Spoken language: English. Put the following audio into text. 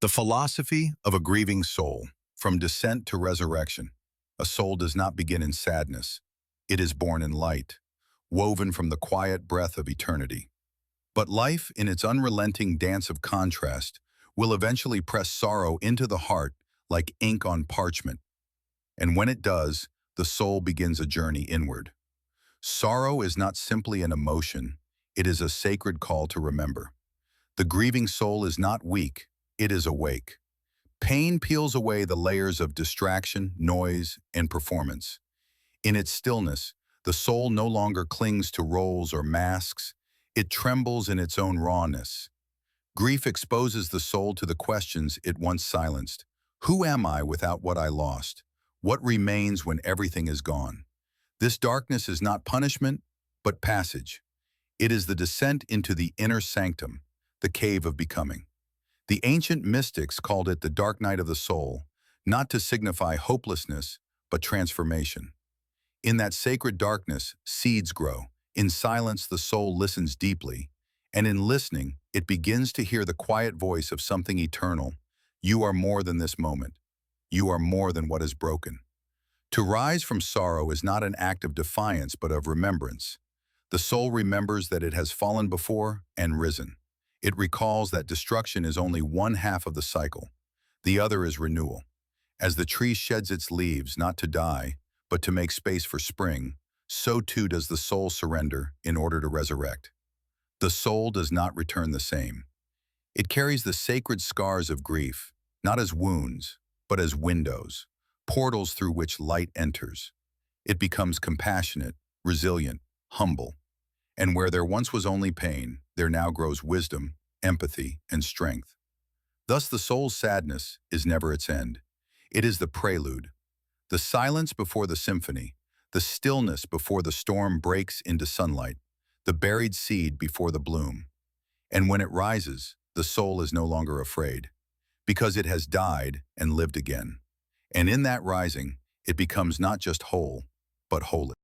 The philosophy of a grieving soul, from descent to resurrection. A soul does not begin in sadness. It is born in light, woven from the quiet breath of eternity. But life, in its unrelenting dance of contrast, will eventually press sorrow into the heart like ink on parchment. And when it does, the soul begins a journey inward. Sorrow is not simply an emotion, it is a sacred call to remember. The grieving soul is not weak, it is awake. Pain peels away the layers of distraction, noise, and performance. In its stillness, the soul no longer clings to roles or masks, it trembles in its own rawness. Grief exposes the soul to the questions it once silenced. Who am I without what I lost? What remains when everything is gone? This darkness is not punishment, but passage. It is the descent into the inner sanctum, the cave of becoming. The ancient mystics called it the dark night of the soul, not to signify hopelessness, but transformation. In that sacred darkness, seeds grow. In silence, the soul listens deeply, and in listening, it begins to hear the quiet voice of something eternal. You are more than this moment. You are more than what is broken. To rise from sorrow is not an act of defiance, but of remembrance. The soul remembers that it has fallen before and risen. It recalls that destruction is only one half of the cycle. The other is renewal. As the tree sheds its leaves, not to die, but to make space for spring, so too does the soul surrender in order to resurrect. The soul does not return the same. It carries the sacred scars of grief, not as wounds, but as windows, portals through which light enters. It becomes compassionate, resilient, humble. And where there once was only pain, there now grows wisdom, empathy, and strength. Thus the soul's sadness is never its end. It is the prelude, the silence before the symphony, the stillness before the storm breaks into sunlight, the buried seed before the bloom. And when it rises, the soul is no longer afraid, because it has died and lived again. And in that rising, it becomes not just whole, but holy.